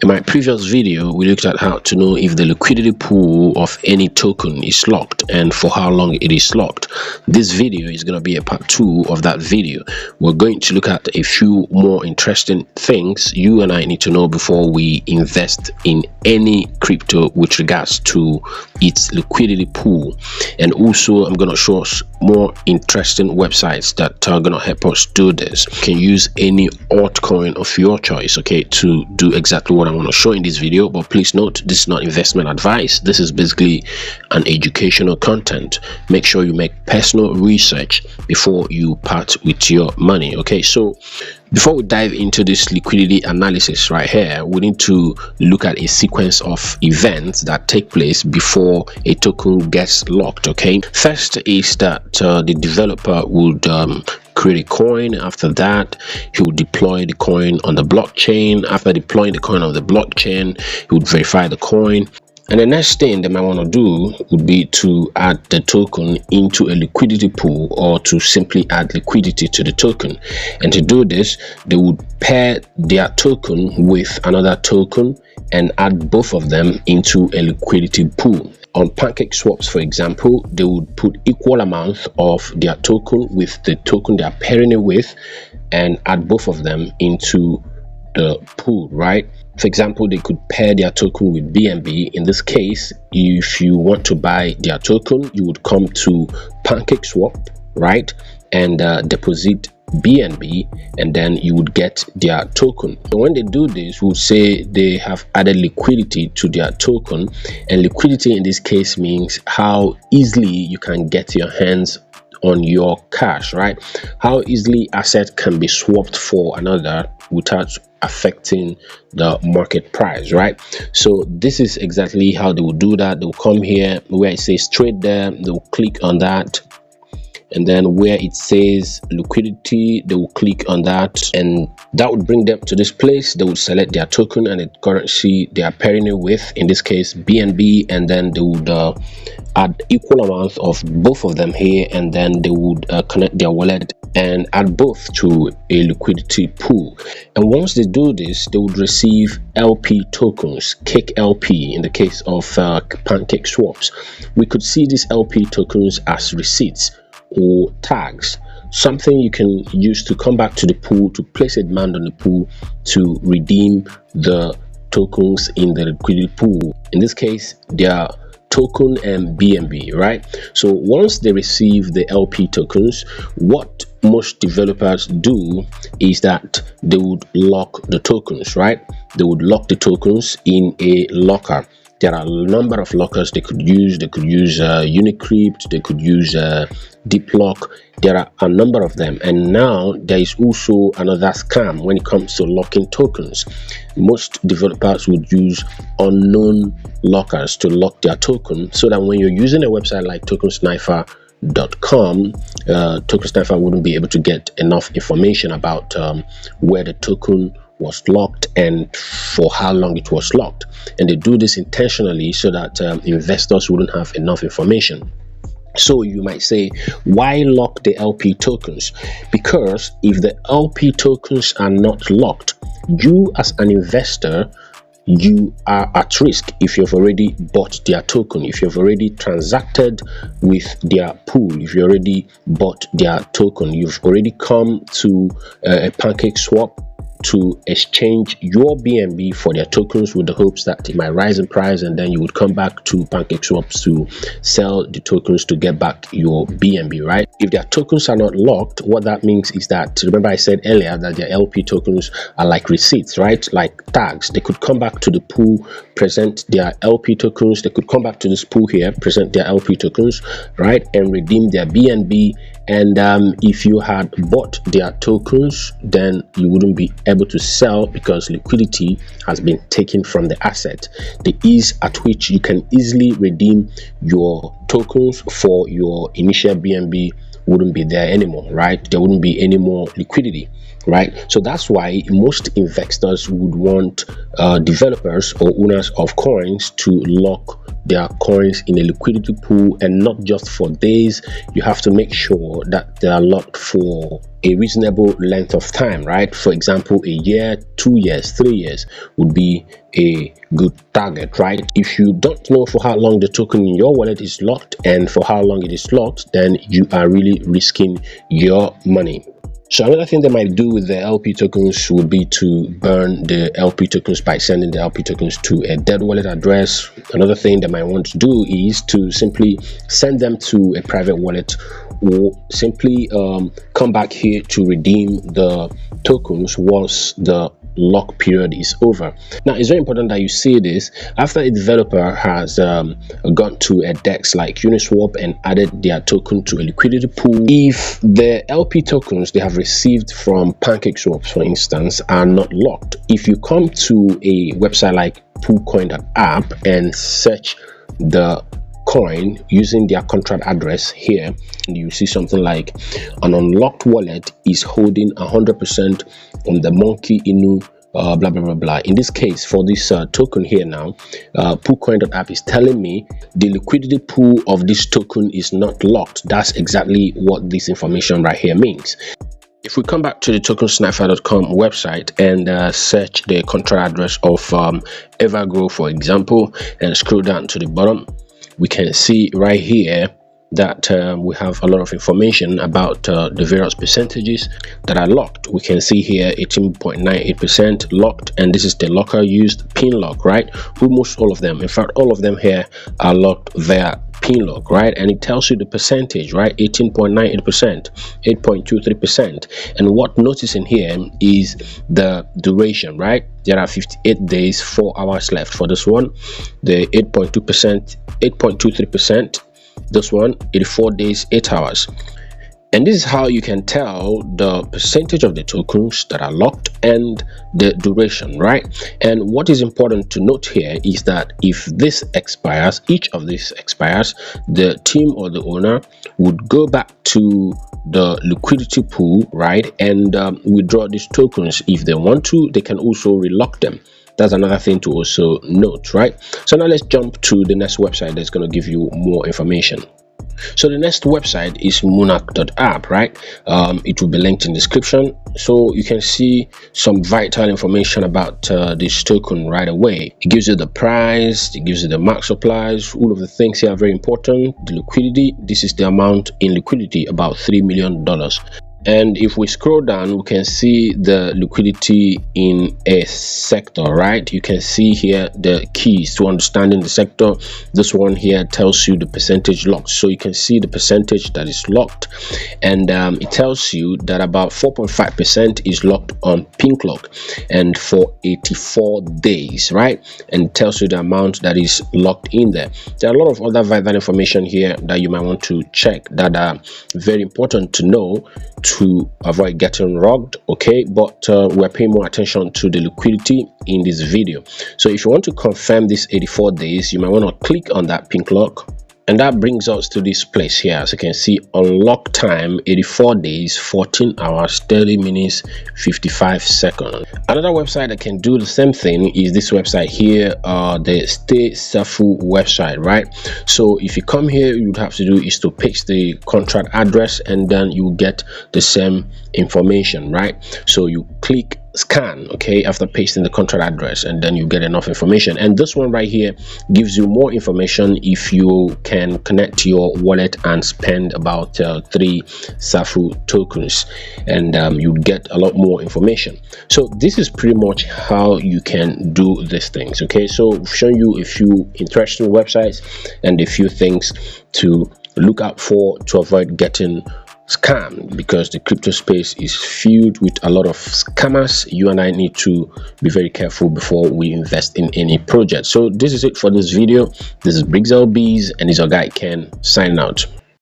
In my previous video, we looked at how to know if the liquidity pool of any token is locked and for how long it is locked. This video is going to be a part 2 of that video. We're going to look at a few more interesting things you and I need to know before we invest in any crypto with regards to its liquidity pool. And also, I'm going to show us more interesting websites that are going to help us do this. You can use any altcoin of your choice, okay, to do exactly what I want to show in this video. But please note, this is not investment advice. This is basically an educational content. Make sure you make personal research before you part with your money. Okay, so before we dive into this liquidity analysis right here, we need to look at a sequence of events that take place before a token gets locked. Okay, first is that the developer would create a coin. After that, he would deploy the coin on the blockchain. After deploying the coin on the blockchain, he would verify the coin. And the next thing they might want to do would be to add the token into a liquidity pool, or to simply add liquidity to the token. And to do this, they would pair their token with another token and add both of them into a liquidity pool. On pancakeswap, for example, they would put equal amounts of their token with the token they are pairing it with and add both of them into the pool, right? For example, they could pair their token with BNB. In this case, if you want to buy their token, you would come to pancakeswap, right, and deposit BNB, and then you would get their token. So when they do this, we'll say they have added liquidity to their token, and liquidity in this case means how easily you can get your hands on your cash, right? How easily asset can be swapped for another without affecting the market price, right? So this is exactly how they will do that. They'll come here where it says trade there, they'll click on that, and then where it says liquidity, they will click on that, and that would bring them to this place. They would select their token and the currency they are pairing it with, in this case BNB, and then they would add equal amounts of both of them here, and then they would connect their wallet and add both to a liquidity pool. And once they do this, they would receive LP tokens, cake LP in the case of pancakeswap. We could see these LP tokens as receipts or tags, something you can use to come back to the pool, to place a demand on the pool to redeem the tokens in the liquidity pool. In this case, they are token and BNB, right? So once they receive the LP tokens, what most developers do is that they would lock the tokens, right? They would lock the tokens in a locker. There are a number of lockers they could use. They could use Unicrypt, they could use Deep Lock. There are a number of them. And now there is also another scam when it comes to locking tokens. Most developers would use unknown lockers to lock their token, so that when you're using a website like tokensniper.com, tokensniper wouldn't be able to get enough information about where the token was locked and for how long it was locked. And they do this intentionally so that investors wouldn't have enough information. So you might say, why lock the LP tokens? Because if the LP tokens are not locked, you as an investor, you are at risk if you've already bought their token, if you've already transacted with their pool, if you already bought their token, you've already come to a pancakeswap to exchange your BNB for their tokens with the hopes that it might rise in price, and then you would come back to pancakeswap to sell the tokens to get back your BNB, right? If their tokens are not locked, what that means is that, remember I said earlier that their LP tokens are like receipts, right? Like tags. They could come back to the pool, present their LP tokens. They could come back to this pool here, present their LP tokens, right, and redeem their BNB. And if you had bought their tokens, then you wouldn't be able to sell because liquidity has been taken from the asset. The ease at which you can easily redeem your tokens for your initial BNB wouldn't be there anymore, right? There wouldn't be any more liquidity. right? So that's why most investors would want developers or owners of coins to lock their coins in a liquidity pool, and not just for days. You have to make sure that they are locked for a reasonable length of time, right? For example, a year, 2 years, 3 years would be a good target, right? If you don't know for how long the token in your wallet is locked and for how long it is locked, then you are really risking your money. So another thing they might do with the LP tokens would be to burn the LP tokens by sending the LP tokens to a dead wallet address. Another thing they might want to do is to simply send them to a private wallet, or simply come back here to redeem the tokens once the lock period is over. Now, it's very important that you see this after a developer has gone to a DEX like Uniswap and added their token to a liquidity pool. If the LP tokens they have received from pancakeswap, for instance, are not locked, if you come to a website like App and search the coin using their contract address here, and you see something like an unlocked wallet is holding 100% on the monkey inu blah blah blah blah. In this case, for this token here now, App is telling me the liquidity pool of this token is not locked. That's exactly what this information right here means. If we come back to the tokensniper.com website and search the contract address of Evergrow, for example, and scroll down to the bottom, we can see right here that we have a lot of information about the various percentages that are locked. We can see here 18.98% locked, and this is the locker used pin lock, right? Almost all of them, in fact all of them here are locked via pin lock, right? And it tells you the percentage, right? 18.98%, 8.23%. and what notice in here is the duration, right? There are 58 days 4 hours left for this one. The 8.2%, 8.23%, this one 84 days 8 hours. And this is how you can tell the percentage of the tokens that are locked and the duration, right? And what is important to note here is that if this expires, each of these expires, the team or the owner would go back to the liquidity pool, right, and withdraw these tokens. If they want to, they can also relock them. That's another thing to also note, right? So now let's jump to the next website that's going to give you more information. So the next website is Monarch.app, right? It will be linked in the description, so you can see some vital information about this token right away. It gives you the price, it gives you the max supplies, all of the things here are very important. The liquidity, this is the amount in liquidity, about $3 million. And if we scroll down, we can see the liquidity in a sector, right? You can see here the keys to understanding the sector. This one here tells you the percentage locked, so you can see the percentage that is locked, and it tells you that about 4.5% is locked on pink lock, and for 84 days, right? And it tells you the amount that is locked in there. There are a lot of other vital information here that you might want to check that are very important to know to avoid getting robbed, okay? But we're paying more attention to the liquidity in this video. So if you want to confirm this 84 days, you might want to click on that pink lock, and that brings us to this place here. As you can see, unlock time 84 days 14 hours 30 minutes 55 seconds. Another website that can do the same thing is this website here, the Stay Safu website, right? So if you come here, you would have to do is to paste the contract address, and then you will get the same information, right? So you click scan, okay, after pasting the contract address, and then you get enough information. And this one right here gives you more information if you can connect your wallet and spend about 3 Safu tokens, and you get a lot more information. So this is pretty much how you can do these things, okay? So we've shown you a few interesting websites and a few things to look out for to avoid getting scam, because the crypto space is filled with a lot of scammers. You and I need to be very careful before we invest in any project. So this is it for this video. This is BrigsLBs, and it's your guy Ken signing out.